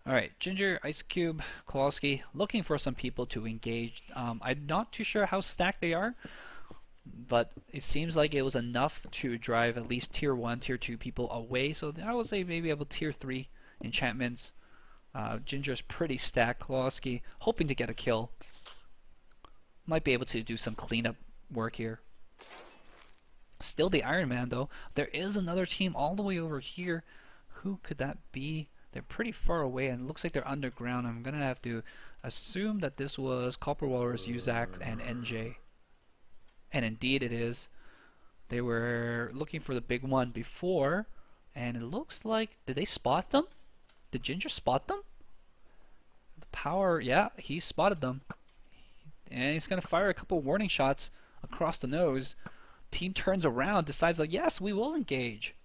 Alright, Ginger, Ice Cube, Kowalski, looking for some people to engage. I'm not too sure how stacked they are, but it seems like it was enough to drive at least tier 1, tier 2 people away. So I would say maybe about tier 3 enchantments. Ginger's pretty stacked. Kowalski hoping to get a kill. Might be able to do some cleanup work here. Still the Iron Man though. There is another team all the way over here. Who could that be? They're pretty far away and it looks like they're underground. I'm gonna have to assume that this was Copper Walrus, Uzak, and NJ. And indeed it is. They were looking for the big one before, and it looks like, did they spot them? Did Ginger spot them? The power, yeah, he spotted them. And he's gonna fire a couple warning shots across the nose. Team turns around, decides like, yes, we will engage.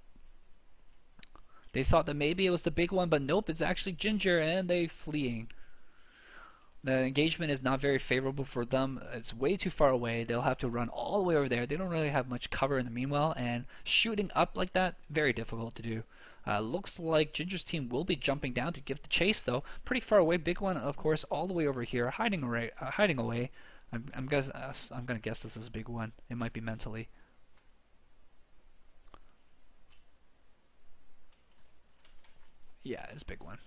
They thought that maybe it was the big one, but nope, it's actually Ginger, and they fleeing. The engagement is not very favorable for them. It's way too far away. They'll have to run all the way over there. They don't really have much cover in the meanwhile, and shooting up like that, very difficult to do. Looks like Ginger's team will be jumping down to give the chase, though. Pretty far away. Big one, of course, all the way over here, hiding away. I'm gonna guess this is a big one. It might be mentally. Yeah, it's a big one.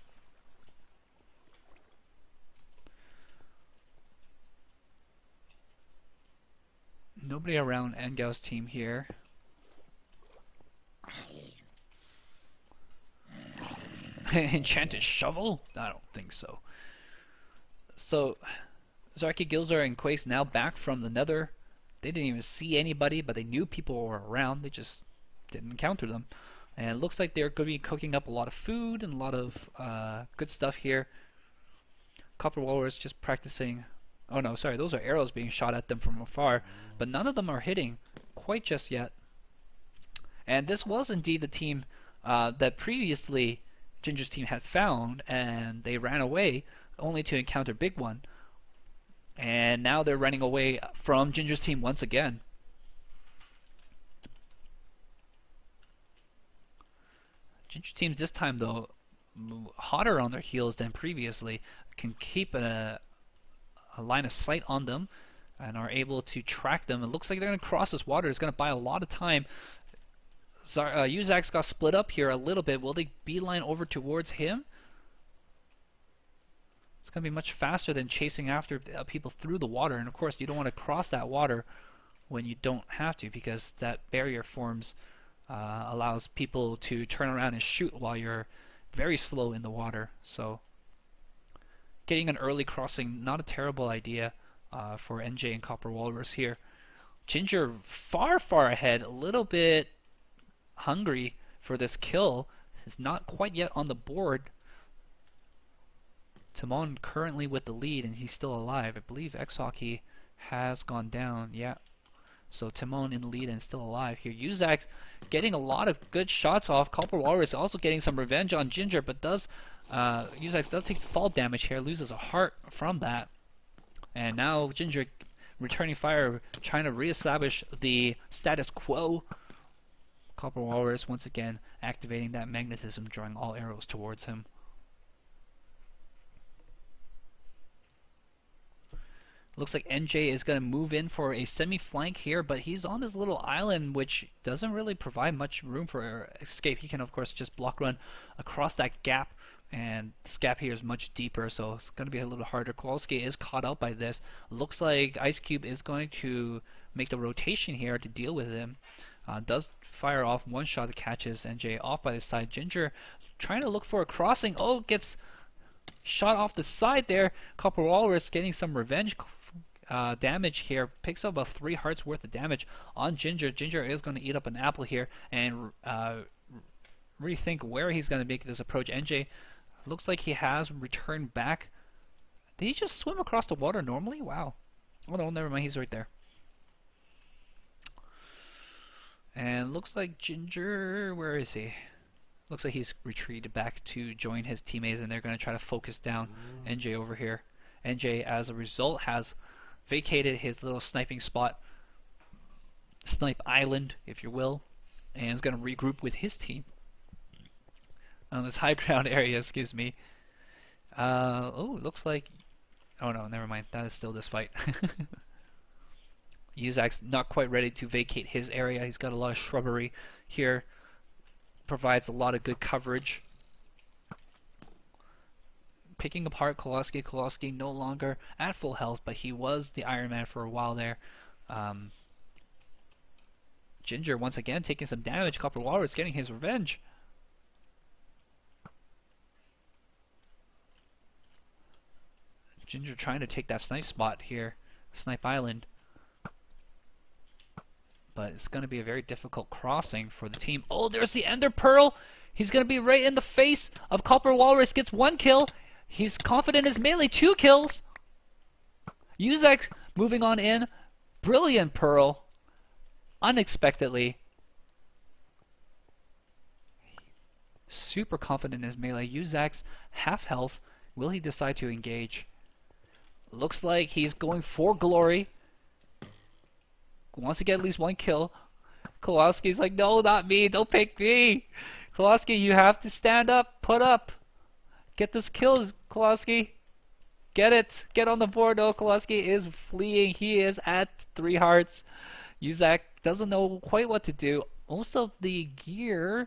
Nobody around Engel's team here. Enchanted shovel? I don't think so. So, Zarky, Gilzar, and Quake's now back from the Nether. They didn't even see anybody, but they knew people were around. They just didn't encounter them. And it looks like they're going to be cooking up a lot of food and a lot of good stuff here. Copper Walrus just practicing. Oh no, sorry, those are arrows being shot at them from afar, but none of them are hitting quite just yet. And this was indeed the team that previously Ginger's team had found, and they ran away only to encounter Big One. And now they're running away from Ginger's team once again. Ginger teams this time though hotter on their heels than previously, can keep a line of sight on them and are able to track them. It looks like they're going to cross this water. It's going to buy a lot of time. Uzak's got split up here a little bit. Will they beeline over towards him? It's going to be much faster than chasing after people through the water. And of course, you don't want to cross that water when you don't have to, because that barrier forms allows people to turn around and shoot while you're very slow in the water. So getting an early crossing, not a terrible idea for NJ and Copper Walrus here. Ginger far ahead, a little bit hungry for this kill. Is not quite yet on the board. Timon currently with the lead, and he's still alive. I believe X-Hockey has gone down. Yeah. So Timon in the lead and still alive here. Uzak getting a lot of good shots off. Copper Walrus also getting some revenge on Ginger, but Uzak does take fall damage here, loses a heart from that. And now Ginger returning fire, trying to reestablish the status quo. Copper Walrus once again activating that magnetism, drawing all arrows towards him. Looks like NJ is going to move in for a semi-flank here, but he's on this little island which doesn't really provide much room for escape. He can of course just block run across that gap, and this gap here is much deeper, so it's going to be a little harder. Kowalski is caught out by this. Looks like Ice Cube is going to make the rotation here to deal with him. Does fire off one shot that catches NJ off by the side. Ginger trying to look for a crossing. Oh, gets shot off the side there. Copper Walrus getting some revenge damage here, picks up about 3 hearts worth of damage on Ginger. Ginger is going to eat up an apple here and rethink where he's going to make this approach. NJ looks like he has returned back. Did he just swim across the water normally? Wow. Oh no, never mind, he's right there. And looks like Ginger, where is he? Looks like he's retreated back to join his teammates, and they're going to try to focus down NJ over here. NJ, as a result, has vacated his little sniping spot, snipe island, if you will, and is going to regroup with his team on this high ground area, excuse me. Oh, looks like... Oh no, never mind. That is still this fight. Yuzak's not quite ready to vacate his area. He's got a lot of shrubbery here. Provides a lot of good coverage. Picking apart Kowalski. Kowalski no longer at full health, but he was the Iron Man for a while there. Ginger once again taking some damage. Copper Walrus getting his revenge. Ginger trying to take that snipe spot here. Snipe Island. But it's going to be a very difficult crossing for the team. Oh, there's the Ender Pearl. He's going to be right in the face of Copper Walrus. Gets 1 kill. He's confident in his melee. 2 kills. Yuzak moving on in. Brilliant Pearl. Unexpectedly. Super confident in his melee. Yuzak's half health. Will he decide to engage? Looks like he's going for glory. Wants to get at least 1 kill. Kowalski's like, no, not me. Don't pick me. Kowalski, you have to stand up. Put up. Get this kill, Kowalski. Get it. Get on the board. Oh, Kowalski is fleeing. He is at 3 hearts. Yuzak doesn't know quite what to do. Most of the gear...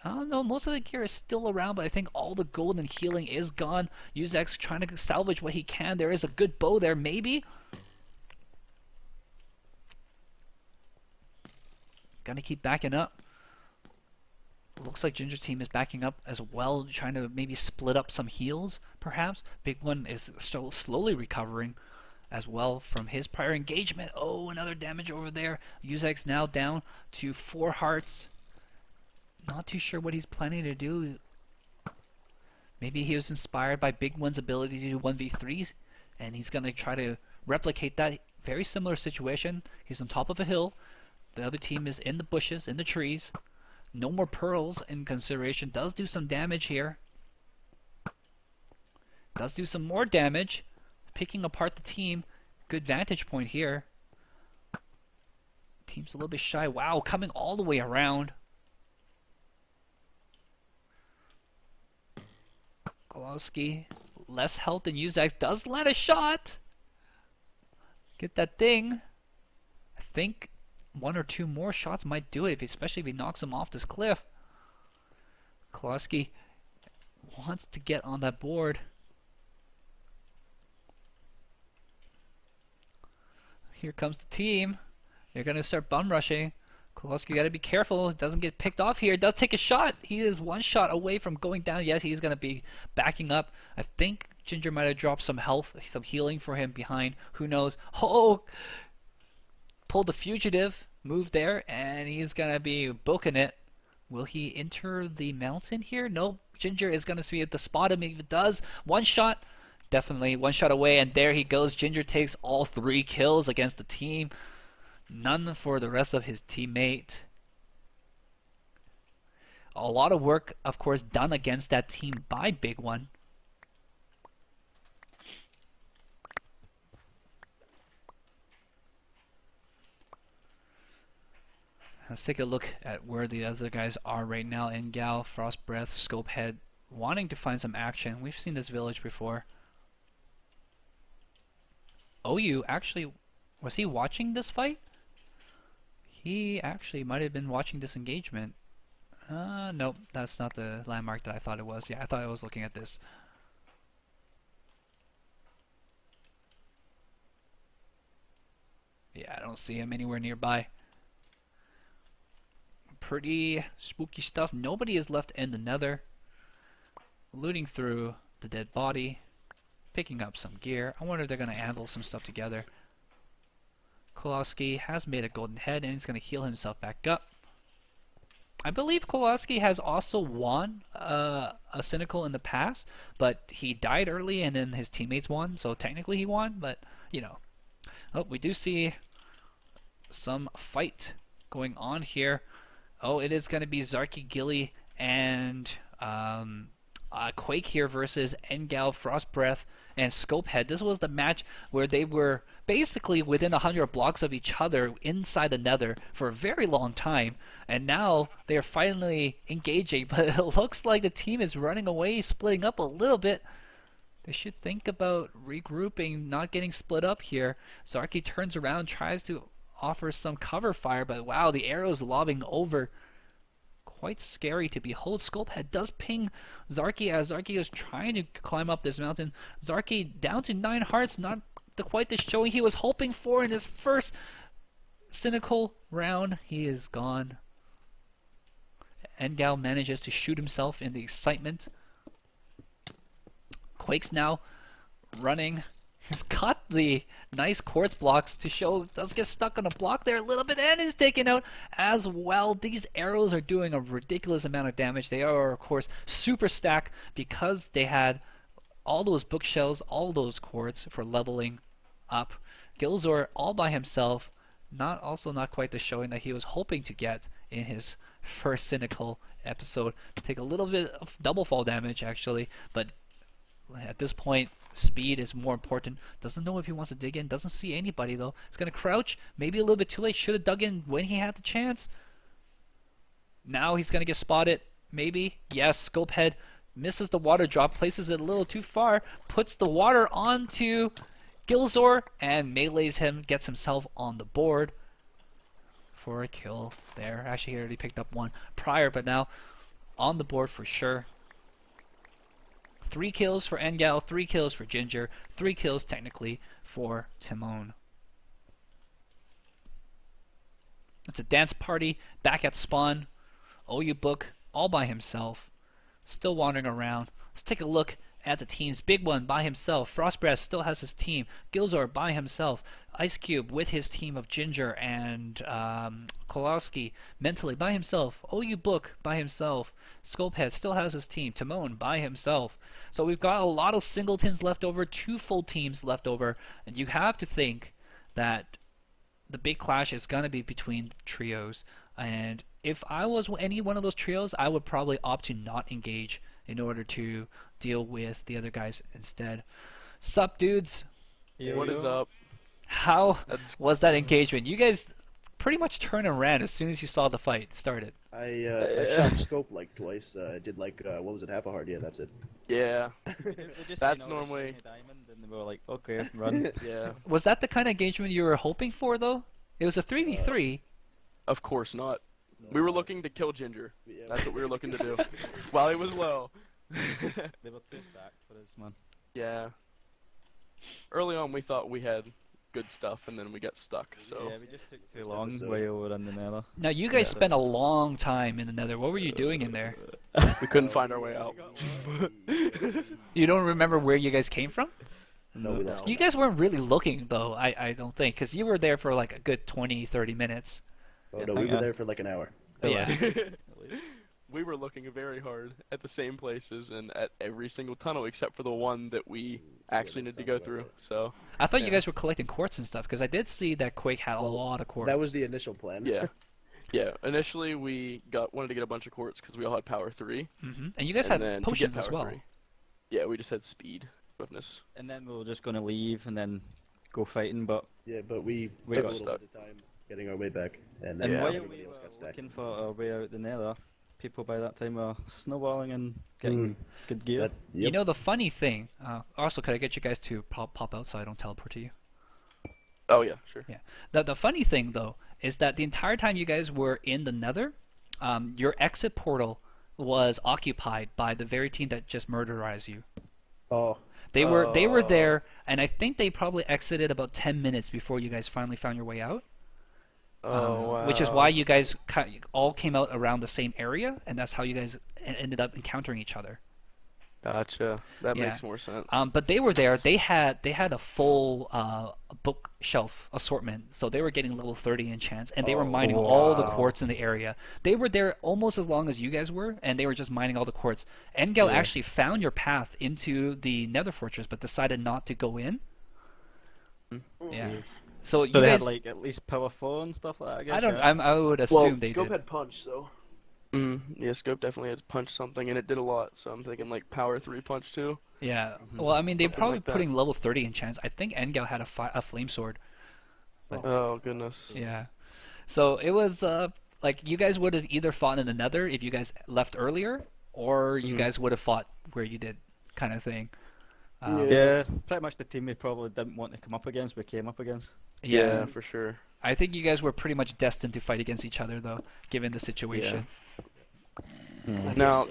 I don't know, most of the gear is still around, but I think all the gold and healing is gone. Yuzak's trying to salvage what he can. There is a good bow there, maybe? Gonna keep backing up. Looks like Ginger's team is backing up as well, trying to maybe split up some heals, perhaps. Big One is still slowly recovering as well from his prior engagement. Oh, another damage over there. Yuzak's now down to 4 hearts. Not too sure what he's planning to do. Maybe he was inspired by Big One's ability to do 1v3s, and he's going to try to replicate that. Very similar situation. He's on top of a hill. The other team is in the bushes, in the trees. No more pearls in consideration. Does do some damage here. Does do some more damage. Picking apart the team. Good vantage point here. Team's a little bit shy. Wow, coming all the way around. Kowalski, less health than Yuzak, does land a shot. Get that thing. I think 1 or 2 more shots might do it, especially if he knocks him off this cliff. Kowalski wants to get on that board. Here comes the team. They're going to start bum rushing. Kowalski got to be careful. He doesn't get picked off here. Does take a shot. He is 1 shot away from going down. Yes, he's going to be backing up. I think Ginger might have dropped some health, some healing for him behind. Who knows? Oh! Pulled the fugitive move there, and he's going to be booking it. Will he enter the mountain here? Nope. Ginger is going to be at the spot him if it does. 1 shot. Definitely 1 shot away, and there he goes. Ginger takes all 3 kills against the team. None for the rest of his teammate. A lot of work, of course, done against that team by Big One. Let's take a look at where the other guys are right now. Engal, Frost Breath, Scopehead, wanting to find some action. We've seen this village before. OU, actually, was he watching this fight? He actually might have been watching this engagement. Nope, that's not the landmark that I thought it was. Yeah, I thought I was looking at this. Yeah, I don't see him anywhere nearby. Pretty spooky stuff. Nobody is left in the Nether. Looting through the dead body. Picking up some gear. I wonder if they're going to anvil some stuff together. Kowalski has made a golden head, and he's going to heal himself back up. I believe Kowalski has also won a Cynical in the past, but he died early and then his teammates won, so technically he won, but, you know. Oh, we do see some fight going on here. Oh, it is going to be Zarky Gilly and Quake here versus Engal, Frost Breath, and Scopehead. This was the match where they were basically within 100 blocks of each other inside the Nether for a very long time, and now they're finally engaging, but it looks like the team is running away, splitting up a little bit. They should think about regrouping, not getting split up here. Zarky turns around, tries to offer some cover fire, but wow, the arrow's lobbing over. Quite scary to behold. Sculphead does ping Zarky as Zarky is trying to climb up this mountain. Zarky down to 9 hearts, not quite the showing he was hoping for in his first Cynical round. He is gone. Engao manages to shoot himself in the excitement. Quake's now running. He's got the nice quartz blocks to show. Does get stuck on a block there a little bit and is taken out as well. These arrows are doing a ridiculous amount of damage. They are, of course, super stacked because they had all those bookshelves, all those quartz for leveling up. Gilzor all by himself, not quite the showing that he was hoping to get in his first Cynical episode. Take a little bit of double fall damage actually, but at this point, speed is more important. Doesn't know if he wants to dig in. Doesn't see anybody though. He's gonna crouch. Maybe a little bit too late. Should have dug in when he had the chance. Now he's gonna get spotted. Maybe. Yes. Scopehead misses the water drop. Places it a little too far. Puts the water onto Gilzor and melees him. Gets himself on the board for a kill there. Actually, he already picked up one prior, but now on the board for sure. 3 kills for Engao, 3 kills for Ginger, 3 kills technically for Timon. It's a dance party back at spawn. OU Book all by himself, still wandering around. Let's take a look at the teams. Big One by himself. Frostbreath still has his team. Gilzor by himself. Ice Cube with his team of Ginger and Kowalski mentally by himself. OU Book by himself. Scopehead still has his team. Timon by himself. So we've got a lot of singletons left over, 2 full teams left over, and you have to think that the big clash is going to be between trios. And if I was any one of those trios, I would probably opt to not engage in order to deal with the other guys instead. Sup, dudes? Yeah, what is up? How was that engagement? You guys pretty much turned and ran as soon as you saw the fight started. I shot scope like twice. I did like, what was it, half a heart? Yeah, that's it. Yeah. Just That's normally... diamond and we were like, okay, run. Yeah. Was that the kind of engagement you were hoping for, though? It was a 3v3. Of course not. We were looking to kill Ginger. That's what we were looking to do. While he was low. They were too stacked for us, man. Yeah. Early on we thought we had good stuff and then we got stuck, so... Yeah, we just took too long while we were in the Nether. Now, you guys spent a long time in the Nether. What were you doing in there? We couldn't find our way out. You don't remember where you guys came from? No, we don't. You guys weren't really looking, though, I don't think, because you were there for like a good 20, 30 minutes. Oh, no, we were there for like an hour. Yeah. We were looking very hard at the same places and at every single tunnel except for the one that we actually needed to go through. So I thought you guys were collecting quartz and stuff, because I did see that Quake had a lot of quartz. That was the initial plan. Yeah. Yeah, initially we wanted to get a bunch of quartz because we all had power 3. And you guys had potions as well. 3, yeah, we just had speed, swiftness. And then we were just going to leave and then go fighting, but... Yeah, but we got took a little stuck. bit of time getting our way back. And And then while everybody we else were got stacked. looking for our way out the Nether, people by that time were snowballing and getting good gear. You know, the funny thing... also, could I get you guys to pop out so I don't teleport to you? Oh yeah, sure. Yeah. The funny thing, though, is that the entire time you guys were in the Nether, your exit portal was occupied by the very team that just murderized you. Oh. They were there, and I think they probably exited about 10 minutes before you guys finally found your way out. Wow. Which is why you guys all came out around the same area, and that's how you guys ended up encountering each other. Gotcha. That makes more sense. But they were there. They had a full bookshelf assortment, so they were getting level 30 enchants, and they were mining all the quartz in the area. They were there almost as long as you guys were, and they were just mining all the quartz. Engel actually found your path into the Nether Fortress, but decided not to go in. Yeah. So you they guys had like at least power 4 and stuff like that, I guess. I would assume they Scope did. had punch, so. Yeah, Scope definitely had to punch something, and it did a lot, so I'm thinking like power 3 punch too. Yeah. Well, I mean, they're Something probably like that. putting level 30 enchants. I think Engel had a flame sword. But, Oh goodness. yeah. So it was like you guys would have either fought in the Nether if you guys left earlier, or you guys would have fought where you did, kind of thing. Yeah, pretty much the team we probably didn't want to come up against, we came up against. Yeah, for sure. I think you guys were pretty much destined to fight against each other, though, given the situation. Now,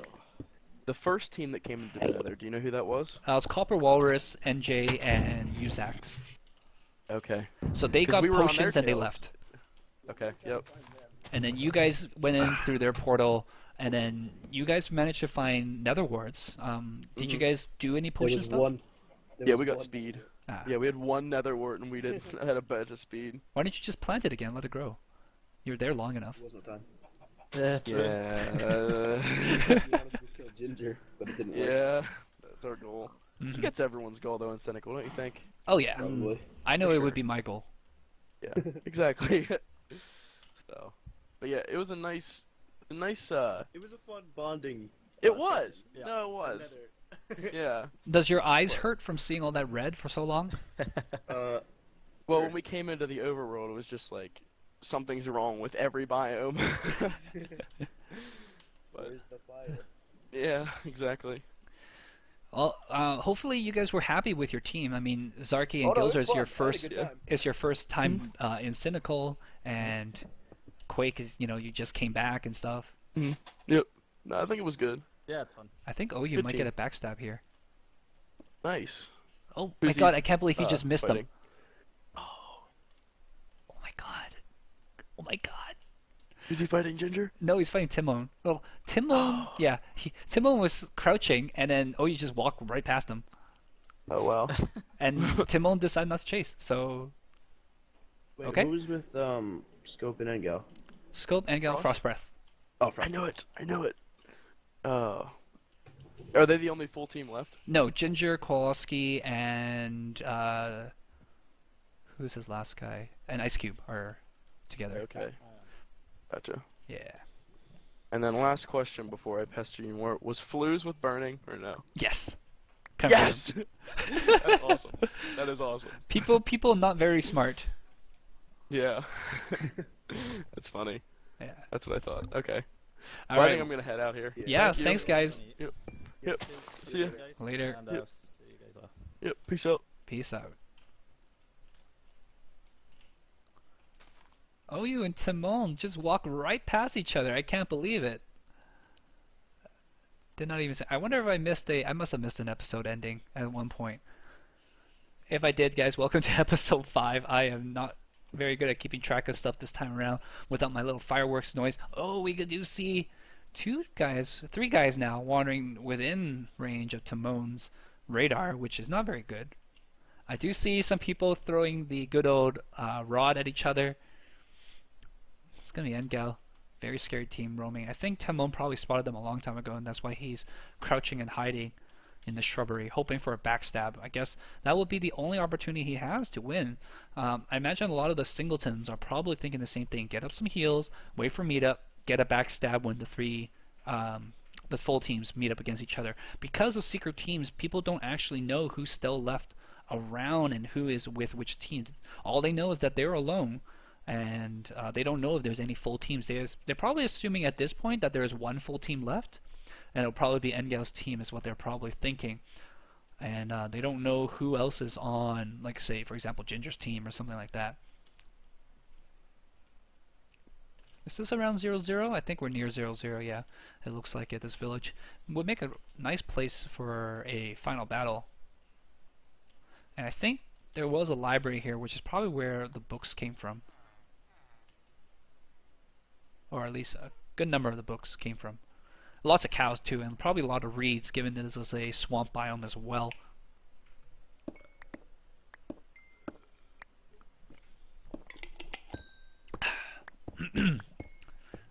the first team that came into the Nether, do you know who that was? It's Copper Walrus, NJ, and Uzax. Okay. So they 'Cause got we were on potions their and they tails. left. Okay, yep. And then you guys went in through their portal, and then you guys managed to find Nether wards. Did you guys do any There potion was stuff? one. Yeah, we got speed. Ah. Yeah, we had one Nether wart and we had a bunch of speed. Why didn't you just plant it again? Let it grow. You're there long enough. There was no time. Yeah, true. Yeah. We wanted to kill Ginger, but it didn't work. Yeah, that's our goal. Mhm. He gets everyone's goal though in Cynical, don't you think? Oh yeah, Probably. I know For it sure. would be my goal. Yeah, exactly. So, but yeah, it was a nice. It was a fun bonding. It was. Yeah. No, it was. Yeah. Does your eyes hurt from seeing all that red for so long? Well, when we came into the overworld, it was just like something's wrong with every biome. But, Where's the fire? yeah, exactly. Well, hopefully you guys were happy with your team. I mean, Zarky and Oh, no, it Gilzer was is your fun. I had a first good time. is your first time in Cynical, and Quake is you just came back and stuff. Yep. No, I think it was good. Yeah, it's fun. I think you Good might team. get a backstab here. Nice. Oh my Who's he, god, I can't believe he just missed fighting? him. Oh my god. Oh my god. Is he fighting Ginger? No, he's fighting Timon. Well, Timon, yeah, Timon was crouching, and then you just walked right past him. Oh wow. And Timon decided not to chase, so Wait, Okay. who's with Scope and Engel? Scope, Engel, Frost? Frostbreath. Oh, I Frost. know it. I know it. Are they the only full team left? No, Ginger, Kowalski, and who's his last guy? And Ice Cube are together. Okay. Gotcha. Yeah. And then last question before I pester you more: was Flues with burning or no? Yes. Yes. That's awesome. That is awesome. People not very smart. Yeah. That's funny. Yeah. That's what I thought. Okay. All Well, I right. think I'm gonna head out here. Yeah. Thank you. Thanks, guys. Yep. See ya. Later. And, Yep. see you guys off. Yep. Peace out. Peace out. You and Timon just walk right past each other. I can't believe it. Did not even say. I wonder if I missed I must have missed an episode ending at one point. If I did, guys, welcome to episode 5. I am not very good at keeping track of stuff this time around without my little fireworks noise. We do see 3 guys now wandering within range of Timon's radar, which is not very good. I do see some people throwing the good old rod at each other. It's going to be Engel. Very scary team roaming. I think Timon probably spotted them a long time ago, and that's why he's crouching and hiding in the shrubbery, hoping for a backstab. I guess that would be the only opportunity he has to win. I imagine a lot of the singletons are probably thinking the same thing. Get up some heals, wait for meetup, get a backstab when the full teams meet up against each other. Because of secret teams, people don't actually know who's still left around and who is with which teams. All they know is that they're alone, and they don't know if there's any full teams. They're probably assuming at this point that there is one full team left, and it'll probably be Engel's team is what they're probably thinking. And they don't know who else is on, like say for example Ginger's team or something like that. Is this around 0-0? I think we're near 0-0, yeah. It looks like it, this village. Would make a nice place for a final battle. And I think there was a library here, which is probably where the books came from. Or at least a good number of the books came from. Lots of cows too, and probably a lot of reeds, given this is a swamp biome as well.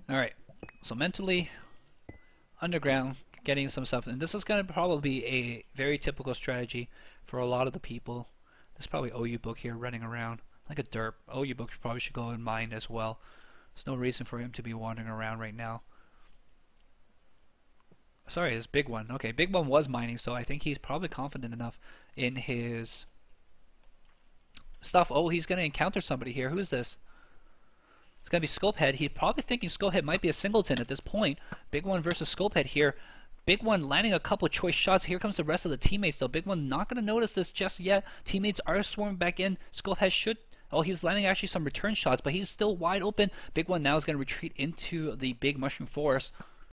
Alright, so mentally, underground, getting some stuff, and this is going to probably be a very typical strategy for a lot of the people. There's probably OU book here running around like a derp. OU book probably should go in mine as well. There's no reason for him to be wandering around right now. Sorry, it's Big One. Okay, Big One was mining, so I think he's probably confident enough in his stuff. He's going to encounter somebody here. Who's this? It's going to be Scopehead. He's probably thinking Scopehead might be a singleton at this point. Big One versus Scopehead here. Big One landing a couple choice shots. Here comes the rest of the teammates though. Big One not going to notice this just yet. Teammates are swarming back in. Skullhead should... Oh, he's landing actually some return shots, but he's still wide open. Big One now is going to retreat into the big mushroom forest.